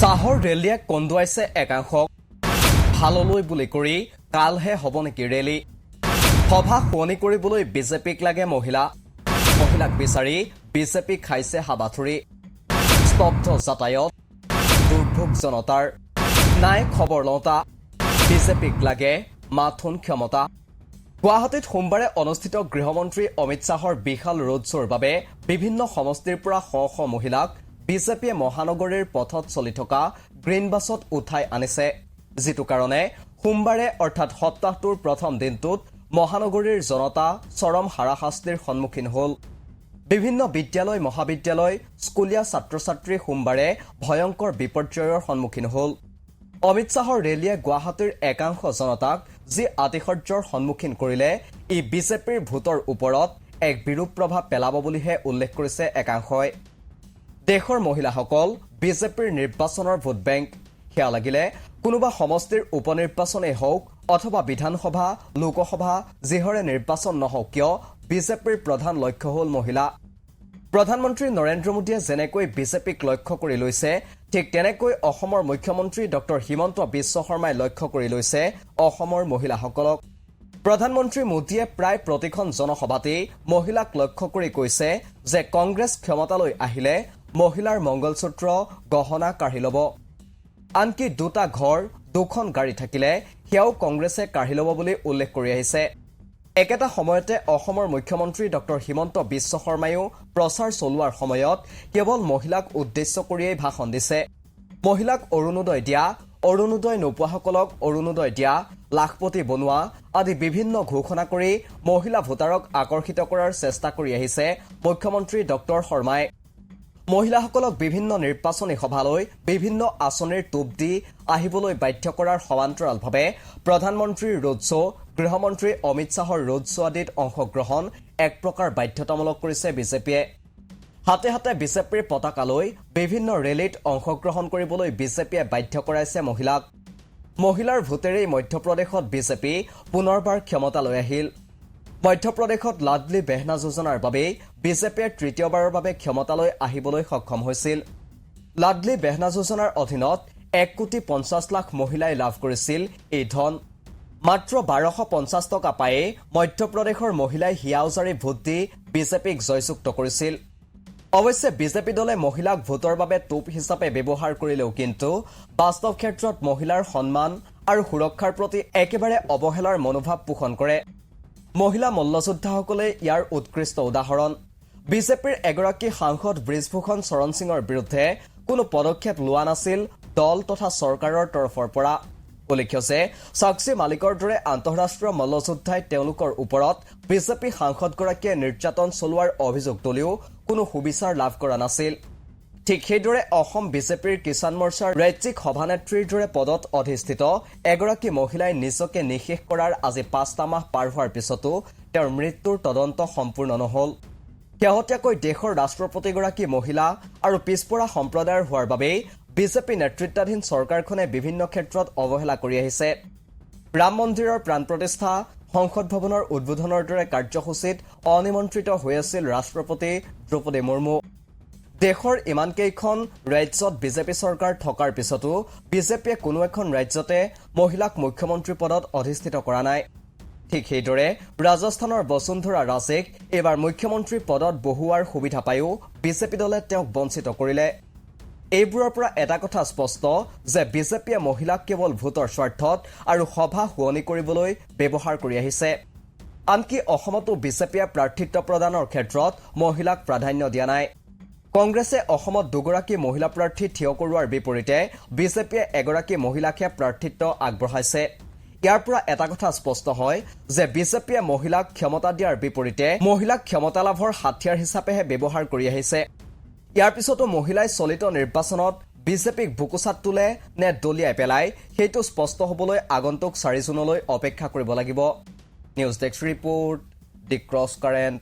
চাহৰ ৰেলীয়ে কন্দুৱাইছে একাংশক ভাললৈ বুলি কৰি কালহে হ'ব নেকি ৰেলী সভা শুৱনি কৰিবলৈ বিজেপিক লাগে মহিলাক বিচাৰি বিজেপি খাইছে হাবাথুৰি স্তব্ধ যাতায়ত দুৰ্ভোগ জনতাৰ নাই খবৰ লওঁতা বিজেপিক লাগে মাথোন ক্ষমতা গুৱাহাটীত সোমবাৰে অনুষ্ঠিত গৃহমন্ত্ৰী অমিত শ্বাহৰ বিশাল ৰোড শ্ব'ৰ বাবে বিভিন্ন সমষ্টিৰ পৰা শ শ মহিলাক বিজেপিয়ে মহানগৰীৰ পথত চলি থকা গ্ৰীণ বাছত উঠাই আনিছে যিটো কাৰণে সোমবাৰে অৰ্থাৎ সপ্তাহটোৰ প্ৰথম দিনটোত মহানগৰীৰ জনতা চৰম হাৰাশাস্তিৰ সন্মুখীন হ'ল বিভিন্ন বিদ্যালয় মহাবিদ্যালয় স্কুলীয়া ছাত্ৰ-ছাত্ৰী সোমবাৰে ভয়ংকৰ বিপৰ্যয়ৰ সন্মুখীন হ'ল অমিত শ্বাহৰ ৰেলীয়ে গুৱাহাটীৰ একাংশ জনতাক যি আতিশয্যৰ সন্মুখীন কৰিলে ই বিজেপিৰ ভোটৰ ওপৰত এক বিৰূপ প্ৰভাৱ পেলাব বুলিহে উল্লেখ কৰিছে একাংশই দেশৰ মহিলাসকল বিজেপিৰ নিৰ্বাচনৰ ভোট বেংক সেয়া লাগিলে কোনোবা সমষ্টিৰ উপনিৰ্বাচনেই হওক অথবা বিধানসভা লোকসভা যিহৰে নিৰ্বাচন নহওক কিয় বিজেপিৰ প্ৰধান লক্ষ্য হ'ল মহিলা প্ৰধানমন্ত্ৰী নৰেন্দ্ৰ মোদীয়ে যেনেকৈ বিজেপিক লক্ষ্য কৰি লৈছে ঠিক তেনেকৈ অসমৰ মুখ্যমন্ত্ৰী ডক্টৰ হিমন্ত বিশ্ব শৰ্মাই লক্ষ্য কৰি লৈছে অসমৰ মহিলাসকলক প্ৰধানমন্ত্ৰী মোদীয়ে প্ৰায় প্ৰতিখন জনসভাতেই মহিলাক লক্ষ্য কৰি কৈছে যে কংগ্ৰেছ ক্ষমতালৈ আহিলে মহিলাৰ মংগলসূত্ৰ গহনা কাঢ়ি ল'ব আনকি দুটা ঘৰ দুখন গাড়ী থাকিলে সেয়াও কংগ্ৰেছে কাঢ়ি ল'ব বুলি উল্লেখ কৰি আহিছে একেটা সময়তে অসমৰ মুখ্যমন্ত্ৰী ডক্টৰ হিমন্ত বিশ্ব শৰ্মায়ো প্ৰচাৰ চলোৱাৰ সময়ত কেৱল মহিলাক উদ্দেশ্য কৰিয়েই ভাষণ দিছে মহিলাক অৰুণোদয় দিয়া অৰুণোদয় নোপোৱাসকলক অৰুণোদয় দিয়া লাখপতি বনোৱা আদি বিভিন্ন ঘোষণা কৰি মহিলা ভোটাৰক আকৰ্ষিত কৰাৰ চেষ্টা কৰি আহিছে মুখ্যমন্ত্ৰী ডক্টৰ শৰ্মাই মহিলাসকলক বিভিন্ন নিৰ্বাচনী সভালৈ বিভিন্ন আঁচনিৰ টোপ দি আহিবলৈ বাধ্য কৰাৰ সমান্তৰালভাৱে প্ৰধানমন্ত্ৰীৰ ৰোড শ্ব' গৃহমন্ত্ৰী অমিত শ্বাহৰ ৰোড শ্ব' আদিত অংশগ্ৰহণ এক প্ৰকাৰ বাধ্যতামূলক কৰিছে বিজেপিয়ে হাতে হাতে বিজেপিৰ পতাকালৈ বিভিন্ন ৰেলীত অংশগ্ৰহণ কৰিবলৈ বিজেপিয়ে বাধ্য কৰাইছে মহিলাৰ ভোটেৰেই মধ্যপ্ৰদেশত বিজেপি পুনৰবাৰ ক্ষমতালৈ আহিল মধ্যপ্ৰদেশত লাডলি বেহনা যোজনাৰ বাবেই বিজেপিয়ে তৃতীয়বাৰৰ বাবে ক্ষমতালৈ আহিবলৈ সক্ষম হৈছিল লাডলি বেহনা যোজনাৰ অধীনত 1,50,00,000 মহিলাই লাভ কৰিছিল এই ধন মাত্ৰ 1250 টকা পায়ে মধ্যপ্ৰদেশৰ মহিলাই হিয়াউজাৰী ভোট দি বিজেপিক জয়যুক্ত কৰিছিল অৱশ্যে বিজেপি দলে মহিলাক ভোটৰ বাবে টোপ হিচাপে ব্যৱহাৰ কৰিলেও কিন্তু বাস্তৱ ক্ষেত্ৰত মহিলাৰ সন্মান আৰু সুৰক্ষাৰ প্ৰতি একেবাৰে অৱহেলাৰ মনোভাৱ পোষণ কৰে মহিলা মল্লযোদ্ধাসকলে ইয়াৰ উৎকৃষ্ট উদাহৰণ বিজেপিৰ এগৰাকী সাংসদ ব্ৰিজভূষণ চৰণ সিঙৰ বিৰুদ্ধে কোনো পদক্ষেপ লোৱা নাছিল দল তথা চৰকাৰৰ তৰফৰ পৰা উল্লেখ্য যে সাক্ষী মালিকৰ দৰে আন্তঃৰাষ্ট্ৰীয় মল্লযোদ্ধাই তেওঁলোকৰ ওপৰত বিজেপি সাংসদগৰাকীয়ে নিৰ্যাতন চলোৱাৰ অভিযোগ তুলিও কোনো সুবিচাৰ লাভ কৰা নাছিল ঠিক সেইদৰে অসম বিজেপিৰ কিষাণ মৰ্চাৰ ৰাজ্যিক সভানেত্ৰীৰ দৰে পদত অধিষ্ঠিত এগৰাকী মহিলাই নিজকে নিঃশেষ কৰাৰ আজি 5টা মাহ পাৰ হোৱাৰ পিছতো তেওঁৰ মৃত্যুৰ তদন্ত সম্পূৰ্ণ নহল শেহতীয়াকৈ দেশৰ ৰাষ্ট্ৰপতিগৰাকী মহিলা আৰু পিছপৰা সম্প্ৰদায়ৰ হোৱাৰ বাবেই বিজেপি নেতৃত্বাধীন চৰকাৰখনে বিভিন্ন ক্ষেত্ৰত অৱহেলা কৰি আহিছে ৰাম মন্দিৰৰ প্ৰাণ প্ৰতিষ্ঠা সংসদ ভৱনৰ উদ্বোধনৰ দৰে কাৰ্যসূচীত অনিমন্ত্ৰিত হৈ আছিল ৰাষ্ট্ৰপতি দ্ৰৌপদী মুৰ্মু দেশৰ ইমানকেইখন ৰাজ্যত বিজেপি চৰকাৰ থকাৰ পিছতো বিজেপিয়ে কোনো এখন ৰাজ্যতে মহিলাক মুখ্যমন্ত্ৰী পদত অধিষ্ঠিত কৰা নাই ঠিক সেইদৰে ৰাজস্থানৰ বসুন্ধৰা ৰাজেক এইবাৰ মুখ্যমন্ত্ৰী পদত বহুৱাৰ সুবিধা পায়ো বিজেপি দলে তেওঁক বঞ্চিত কৰিলে এইবোৰৰ পৰা এটা কথা স্পষ্ট যে বিজেপিয়ে মহিলাক কেৱল ভোটৰ স্বাৰ্থত আৰু সভা শুৱনি কৰিবলৈ ব্যৱহাৰ কৰি আহিছে আনকি অসমতো বিজেপিয়ে প্ৰাৰ্থিত্ব প্ৰদানৰ ক্ষেত্ৰত মহিলাক প্ৰাধান্য দিয়া নাই কংগ্ৰেছে অসমত দুগৰাকী মহিলা প্ৰাৰ্থী থিয় কৰোৱাৰ বিপৰীতে বিজেপিয়ে এগৰাকী মহিলাকহে প্ৰাৰ্থিত্ব আগবঢ়াইছে ইয়াৰ পৰা এটা কথা স্পষ্ট হয় যে বিজেপিয়ে মহিলাক ক্ষমতা দিয়াৰ বিপৰীতে মহিলাক ক্ষমতা লাভৰ হাতিয়াৰ হিচাপেহে ব্যৱহাৰ কৰি আহিছে ইয়াৰ পিছতো মহিলাই চলিত নিৰ্বাচনত বিজেপিক বুকুচাত তোলে নে দলিয়াই পেলাই সেইটো স্পষ্ট হ'বলৈ আগন্তুক 4 জুনলৈ অপেক্ষা কৰিব লাগিব নিউজ ডেস্ক ৰিপোৰ্ট দি ক্ৰছ কাৰেণ্ট